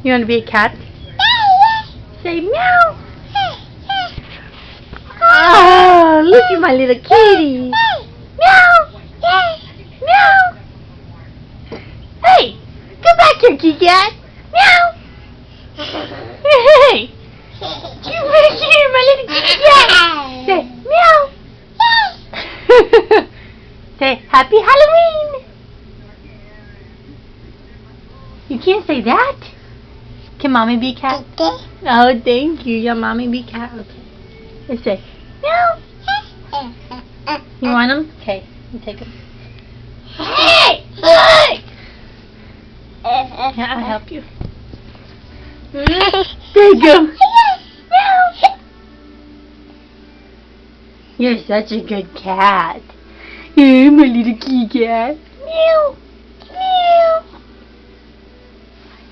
You want to be a cat? Say meow. Oh, look at my little kitty. Meow. Meow. Hey, come back here, kitty cat. Meow. Hey, come back here, my little kitty cat. Say meow. Say happy Halloween. You can't say that. Can mommy be cat? Oh, thank you. Yeah, mommy be cat. Okay. Let's say meow. You want them? Okay, you take them. Hey! Hey! Yeah, I'll help you. There you go. Meow. You're such a good cat. You're my little kitty cat. Meow.